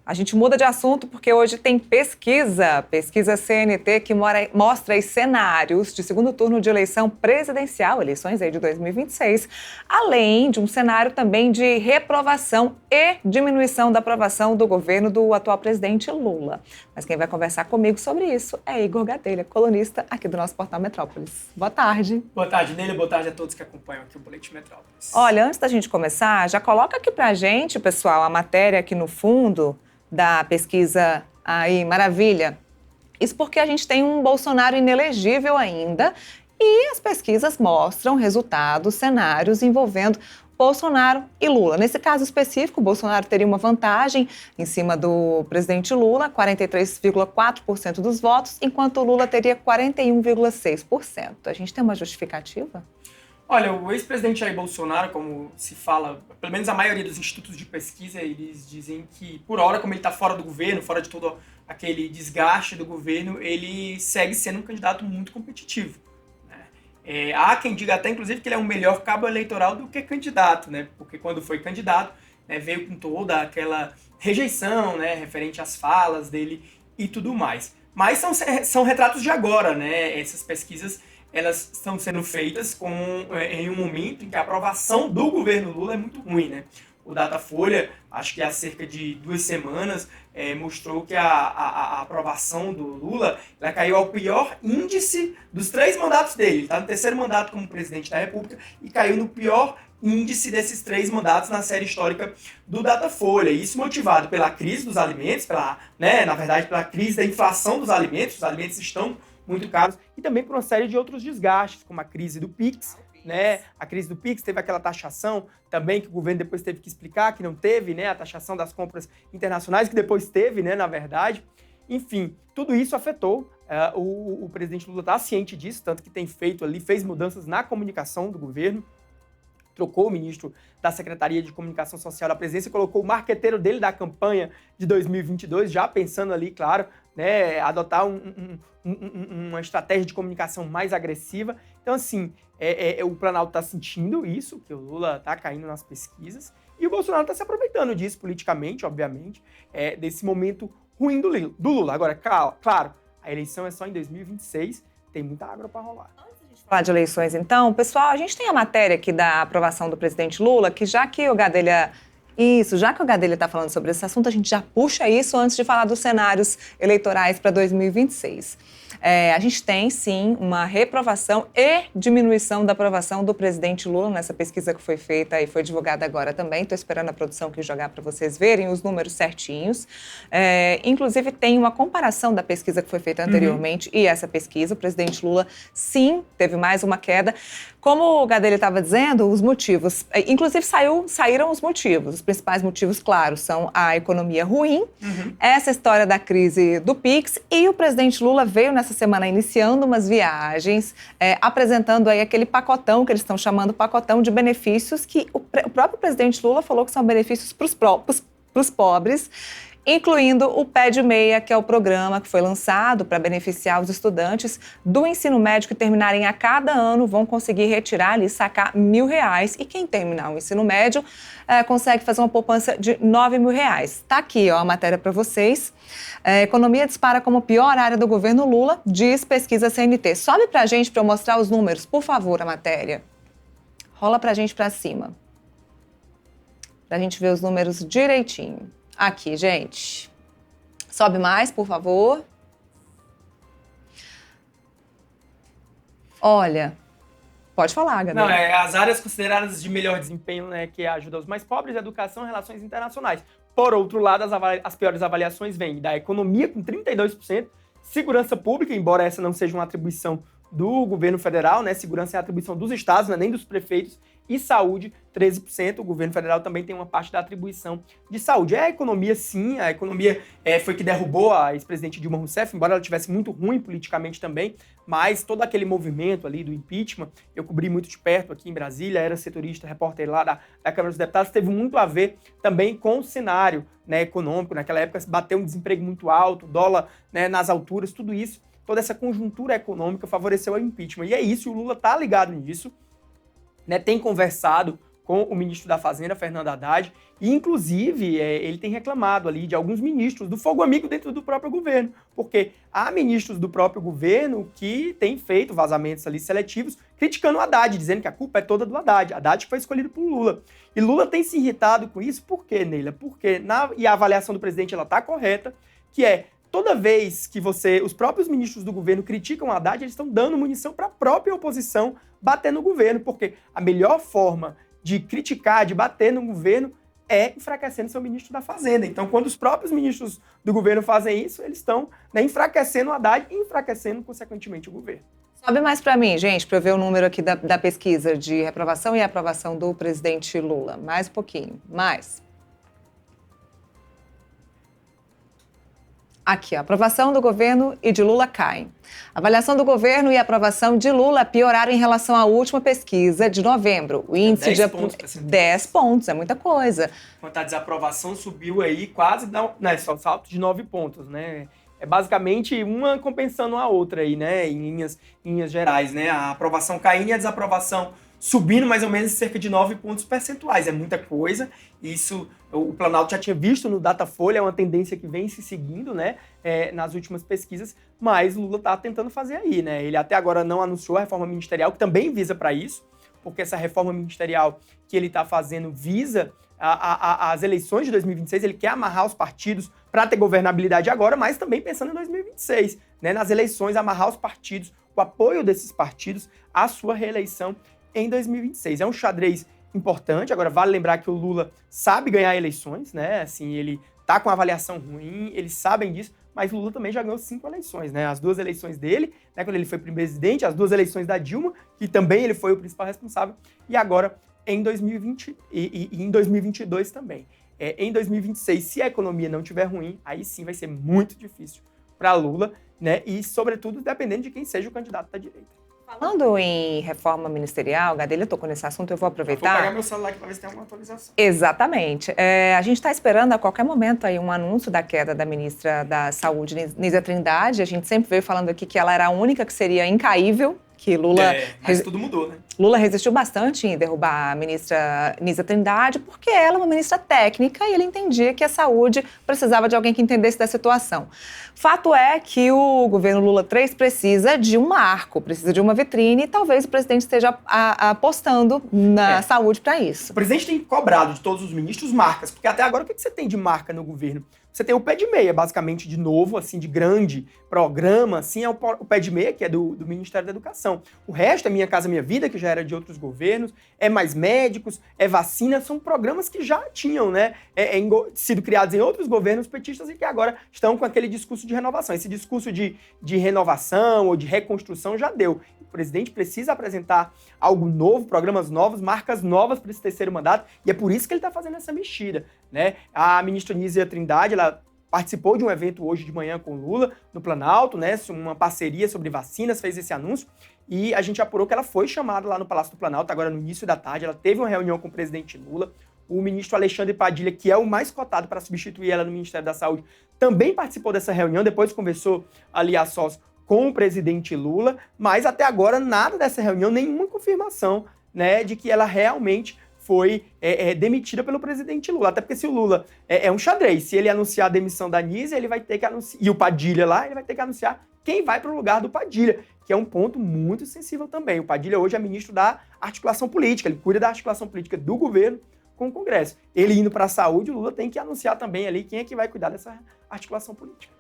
A gente muda de assunto porque hoje tem pesquisa CNT que mostra os cenários de segundo turno de eleição presidencial, eleições aí de 2026, além de um cenário também de reprovação e diminuição da aprovação do governo do atual presidente Lula. Mas quem vai conversar comigo sobre isso é Igor Gadelha, colunista aqui do nosso Portal Metrópolis. Boa tarde. Boa tarde, Neila. Boa tarde a todos que acompanham aqui o Boletim Metrópolis. Olha, antes da gente começar, já coloca aqui pra gente, pessoal, a matéria aqui no fundo da pesquisa aí, maravilha. Isso porque a gente tem um Bolsonaro inelegível ainda e as pesquisas mostram resultados, cenários envolvendo Bolsonaro e Lula. Nesse caso específico, o Bolsonaro teria uma vantagem em cima do presidente Lula, 43,4% dos votos, enquanto o Lula teria 41,6%. A gente tem uma justificativa? Olha, o ex-presidente Jair Bolsonaro, como se fala, pelo menos a maioria dos institutos de pesquisa, eles dizem que, por hora, como ele está fora do governo, fora de todo aquele desgaste do governo, ele segue sendo um candidato muito competitivo. Né? Há quem diga até, inclusive, que ele é um melhor cabo eleitoral do que candidato, né? Porque quando foi candidato, né, veio com toda aquela rejeição, né, referente às falas dele e tudo mais. Mas são retratos de agora, né? Essas pesquisas elas estão sendo feitas em um momento em que a aprovação do governo Lula é muito ruim, né? O Datafolha, acho que há cerca de 2 semanas, mostrou que a aprovação do Lula ela caiu ao pior índice dos 3 mandatos dele. Ele está no 3º mandato como presidente da República e caiu no pior índice desses 3 mandatos na série histórica do Datafolha. Isso motivado pela crise dos alimentos, na verdade, pela crise da inflação dos alimentos. Os alimentos estão muito caros, e também por uma série de outros desgastes, como a crise do Pix, né? A crise do Pix teve aquela taxação também que o governo depois teve que explicar que não teve, né? A taxação das compras internacionais que depois teve, né? Na verdade. Enfim, tudo isso afetou. O presidente Lula está ciente disso, tanto que fez mudanças na comunicação do governo, trocou o ministro da Secretaria de Comunicação Social da presidência, colocou o marqueteiro dele da campanha de 2022, já pensando ali, claro, né, adotar uma estratégia de comunicação mais agressiva. Então, assim, o Planalto está sentindo isso, que o Lula está caindo nas pesquisas, e o Bolsonaro está se aproveitando disso politicamente, obviamente, desse momento ruim do Lula. Agora, claro, a eleição é só em 2026, tem muita água para rolar. Falar de eleições, então, pessoal, a gente tem a matéria aqui da aprovação do presidente Lula, que já que o Gadelha está falando sobre esse assunto, a gente já puxa isso antes de falar dos cenários eleitorais para 2026. A gente tem, sim, uma reprovação e diminuição da aprovação do presidente Lula nessa pesquisa que foi feita e foi divulgada agora também. Estou esperando a produção aqui jogar para vocês verem os números certinhos. Inclusive, tem uma comparação da pesquisa que foi feita anteriormente e essa pesquisa. O presidente Lula, sim, teve mais uma queda. Como o Gadelha estava dizendo, os motivos, inclusive saíram os motivos. Os principais motivos, claro, são a economia ruim, essa história da crise do Pix, e o presidente Lula veio nessa semana iniciando umas viagens, apresentando aí aquele pacotão que eles estão chamando pacotão de benefícios, que o próprio presidente Lula falou que são benefícios para os pobres, incluindo o Pé de Meia, que é o programa que foi lançado para beneficiar os estudantes do ensino médio que terminarem a cada ano, vão conseguir retirar ali, sacar R$1.000. E quem terminar o ensino médio consegue fazer uma poupança de R$9.000. Está aqui a matéria para vocês. Economia dispara como pior área do governo Lula, diz pesquisa CNT. Sobe para a gente para eu mostrar os números, por favor, a matéria. Rola para a gente para cima. Para a gente ver os números direitinho. Aqui, gente. Sobe mais, por favor. Olha, pode falar, Gabriel. Não, as áreas consideradas de melhor desempenho, né, que ajuda os mais pobres, educação e relações internacionais. Por outro lado, as piores avaliações vêm da economia, com 32%, segurança pública, embora essa não seja uma atribuição do governo federal, né, segurança é a atribuição dos estados, não é nem dos prefeitos, e saúde, 13%. O governo federal também tem uma parte da atribuição de saúde. A economia, sim, a economia foi que derrubou a ex-presidente Dilma Rousseff, embora ela tivesse muito ruim politicamente também, mas todo aquele movimento ali do impeachment, eu cobri muito de perto aqui em Brasília, era setorista, repórter lá da Câmara dos Deputados, teve muito a ver também com o cenário, né, econômico. Naquela época bateu um desemprego muito alto, dólar, né, nas alturas, tudo isso, toda essa conjuntura econômica favoreceu o impeachment. E é isso, o Lula tá ligado nisso, né, tem conversado com o ministro da Fazenda, Fernando Haddad, e inclusive ele tem reclamado ali de alguns ministros do fogo amigo dentro do próprio governo, porque há ministros do próprio governo que têm feito vazamentos ali seletivos, criticando o Haddad, dizendo que a culpa é toda do Haddad, Haddad foi escolhido por Lula. E Lula tem se irritado com isso, por quê, Neila? Porque, e a avaliação do presidente está correta, que é, toda vez que os próprios ministros do governo criticam o Haddad, eles estão dando munição para a própria oposição bater no governo, porque a melhor forma de criticar, de bater no governo, é enfraquecendo seu ministro da Fazenda. Então, quando os próprios ministros do governo fazem isso, eles estão enfraquecendo o Haddad e enfraquecendo, consequentemente, o governo. Sobe mais para mim, gente, para eu ver o número aqui da pesquisa de reprovação e aprovação do presidente Lula. Mais um pouquinho. Mais. Aqui, a aprovação do governo e de Lula caem. A avaliação do governo e a aprovação de Lula pioraram em relação à última pesquisa de novembro. O índice 10 pontos, 10 pontos, é muita coisa. Enquanto a desaprovação subiu aí quase, só salto de 9 pontos, né? É basicamente uma compensando a outra aí, né? Em linhas gerais, né? A aprovação caindo e a desaprovação subindo mais ou menos cerca de 9 pontos percentuais. É muita coisa. Isso o Planalto já tinha visto no Datafolha, é uma tendência que vem se seguindo, né? Nas últimas pesquisas, mas Lula está tentando fazer aí, né? Ele até agora não anunciou a reforma ministerial, que também visa para isso, porque essa reforma ministerial que ele está fazendo visa as eleições de 2026, ele quer amarrar os partidos para ter governabilidade agora, mas também pensando em 2026, né? Nas eleições, amarrar os partidos, o apoio desses partidos à sua reeleição em 2026. É um xadrez importante. Agora, vale lembrar que o Lula sabe ganhar eleições, né? Assim, ele tá com avaliação ruim, eles sabem disso, mas Lula também já ganhou 5 eleições, né? As 2 eleições dele, né, quando ele foi presidente, as 2 eleições da Dilma, que também ele foi o principal responsável, e agora em 2020 e em 2022 também. Em 2026, se a economia não estiver ruim, aí sim vai ser muito difícil para Lula, né? E, sobretudo, dependendo de quem seja o candidato da direita. Falando em reforma ministerial, Gadelha tocou nesse assunto, eu vou aproveitar. Vou pegar meu celular aqui para ver se tem alguma atualização. Exatamente. A gente está esperando a qualquer momento aí um anúncio da queda da ministra da Saúde, Nízia Trindade. A gente sempre veio falando aqui que ela era a única que seria incaível, que Lula... Mas tudo mudou, né? Lula resistiu bastante em derrubar a ministra Nízia Trindade, porque ela é uma ministra técnica e ele entendia que a saúde precisava de alguém que entendesse da situação. Fato é que o governo Lula III precisa de um marco, precisa de uma vitrine, e talvez o presidente esteja apostando na saúde para isso. O presidente tem cobrado de todos os ministros marcas, porque até agora o que você tem de marca no governo? Você tem o pé de meia, basicamente, de novo, assim, de grande programa, assim, é o pé de meia, que é do Ministério da Educação. O resto é Minha Casa Minha Vida, que já era de outros governos, é Mais Médicos, é vacina, são programas que já tinham, né, sido criados em outros governos petistas e que agora estão com aquele discurso de renovação. Esse discurso de renovação ou de reconstrução já deu. O presidente precisa apresentar algo novo, programas novos, marcas novas para esse terceiro mandato, e é por isso que ele está fazendo essa mexida, né? A ministra Nízia Trindade, ela participou de um evento hoje de manhã com o Lula no Planalto, né? Uma parceria sobre vacinas, fez esse anúncio, e a gente apurou que ela foi chamada lá no Palácio do Planalto, agora no início da tarde, ela teve uma reunião com o presidente Lula. O ministro Alexandre Padilha, que é o mais cotado para substituir ela no Ministério da Saúde, também participou dessa reunião, depois conversou ali a sós com o presidente Lula, mas até agora nada dessa reunião, nenhuma confirmação, né, de que ela realmente foi demitida pelo presidente Lula. Até porque se o Lula é um xadrez, se ele anunciar a demissão da Nízia, ele vai ter que anunciar, e o Padilha lá, ele vai ter que anunciar quem vai para o lugar do Padilha, que é um ponto muito sensível também. O Padilha hoje é ministro da articulação política, ele cuida da articulação política do governo com o Congresso. Ele indo para a saúde, o Lula tem que anunciar também ali quem é que vai cuidar dessa articulação política.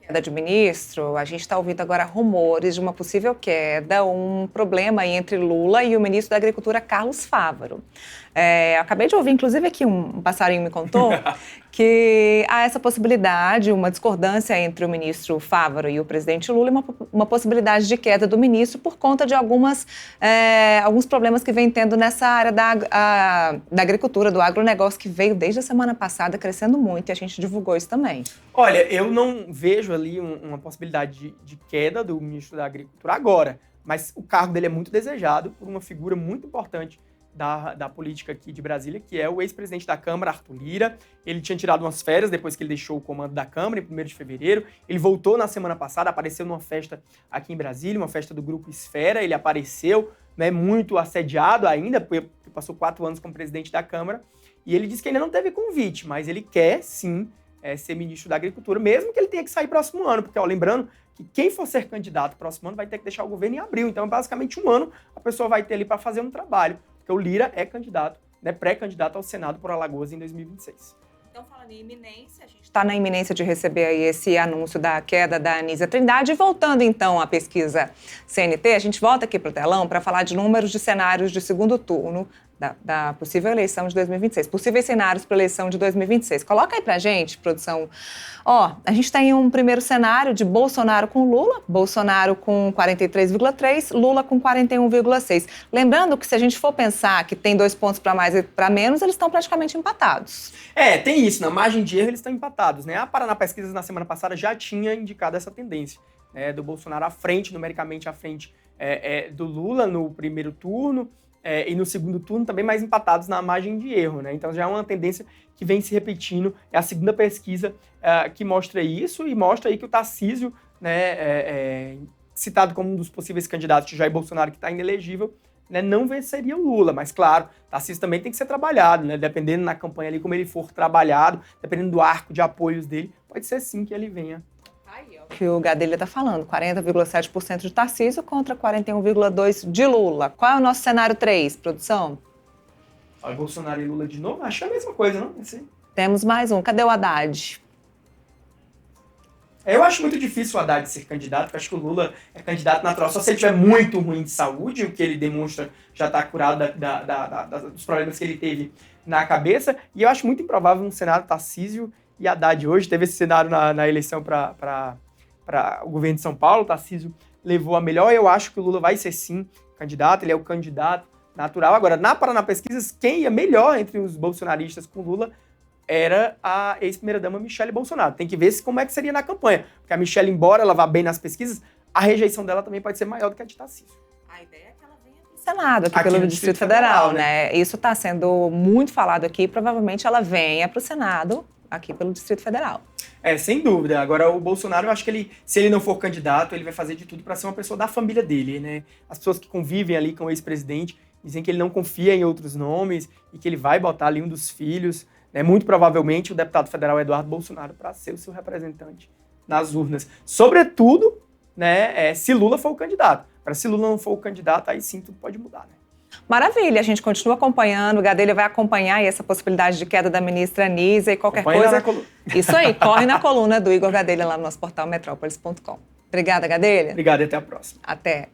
Queda de ministro, a gente está ouvindo agora rumores de uma possível queda, um problema aí entre Lula e o ministro da Agricultura, Carlos Fávaro. Acabei de ouvir, inclusive aqui um passarinho me contou, que há essa possibilidade, uma discordância entre o ministro Fávaro e o presidente Lula, e uma possibilidade de queda do ministro por conta de alguns problemas que vem tendo nessa área da agricultura, do agronegócio, que veio desde a semana passada crescendo muito, e a gente divulgou isso também. Olha, eu não vejo ali uma possibilidade de queda do ministro da Agricultura agora, mas o cargo dele é muito desejado por uma figura muito importante da política aqui de Brasília, que é o ex-presidente da Câmara, Arthur Lira. Ele tinha tirado umas férias depois que ele deixou o comando da Câmara, em 1º de fevereiro. Ele voltou na semana passada, apareceu numa festa aqui em Brasília, uma festa do Grupo Esfera. Ele apareceu né, muito assediado ainda, porque passou 4 anos como presidente da Câmara, e ele disse que ainda não teve convite, mas ele quer, sim, ser ministro da Agricultura, mesmo que ele tenha que sair próximo ano, porque, lembrando que quem for ser candidato próximo ano vai ter que deixar o governo em abril, então, basicamente, 1 ano a pessoa vai ter ali para fazer um trabalho, porque o Lira é candidato, né, pré-candidato ao Senado por Alagoas em 2026. Então, falando em iminência, a gente está na iminência de receber aí esse anúncio da queda da Anísia Trindade. E voltando, então, à pesquisa CNT, a gente volta aqui para o telão para falar de números de cenários de segundo turno da possível eleição de 2026. Possíveis cenários para a eleição de 2026. Coloca aí para a gente, produção. A gente tem um primeiro cenário de Bolsonaro com Lula. Bolsonaro com 43,3%, Lula com 41,6%. Lembrando que se a gente for pensar que tem 2 pontos para mais e para menos, eles estão praticamente empatados. Tem isso. Na margem de erro, eles estão empatados, né? A Paraná Pesquisas, na semana passada, já tinha indicado essa tendência, né, do Bolsonaro à frente, numericamente à frente do Lula no primeiro turno, e no segundo turno também mais empatados na margem de erro, né? Então já é uma tendência que vem se repetindo. É a segunda pesquisa que mostra isso e mostra aí que o Tarcísio, né, citado como um dos possíveis candidatos de Jair Bolsonaro, que está inelegível, né, não venceria o Lula. Mas, claro, Tarcísio também tem que ser trabalhado, né? Dependendo na campanha ali como ele for trabalhado, dependendo do arco de apoios dele, pode ser sim que ele venha. Que o Gadelha está falando, 40,7% de Tarcísio contra 41,2% de Lula. Qual é o nosso cenário 3, produção? Bolsonaro e Lula de novo? Acho que é a mesma coisa, não? Temos mais um. Cadê o Haddad? Eu acho muito difícil o Haddad ser candidato, porque acho que o Lula é candidato natural. Só se ele estiver muito ruim de saúde, o que ele demonstra já está curado dos problemas que ele teve na cabeça. E eu acho muito improvável um cenário Tarcísio e Haddad. Hoje teve esse cenário na eleição para o governo de São Paulo. O Tarcísio levou a melhor. Eu acho que o Lula vai ser, sim, candidato. Ele é o candidato natural. Agora, na Paraná Pesquisas, quem ia melhor entre os bolsonaristas com Lula era a ex-primeira-dama Michele Bolsonaro. Tem que ver como é que seria na campanha. Porque a Michele, embora ela vá bem nas pesquisas, a rejeição dela também pode ser maior do que a de Tarcísio. A ideia é que ela venha para o Senado, aqui pelo Distrito Federal, né? Isso está sendo muito falado aqui. Provavelmente ela venha para o Senado, aqui pelo Distrito Federal. Sem dúvida. Agora, o Bolsonaro, eu acho que ele, se ele não for candidato, ele vai fazer de tudo para ser uma pessoa da família dele, né? As pessoas que convivem ali com o ex-presidente dizem que ele não confia em outros nomes e que ele vai botar ali um dos filhos, né? Muito provavelmente o deputado federal Eduardo Bolsonaro para ser o seu representante nas urnas. Sobretudo, né, se Lula for o candidato. Para se Lula não for o candidato, aí sim tudo pode mudar, né? Maravilha, a gente continua acompanhando, o Gadelha vai acompanhar aí essa possibilidade de queda da ministra Anísia e qualquer coisa. Isso aí, corre na coluna do Igor Gadelha lá no nosso portal metrópolis.com. Obrigada, Gadelha. Obrigado e até a próxima. Até.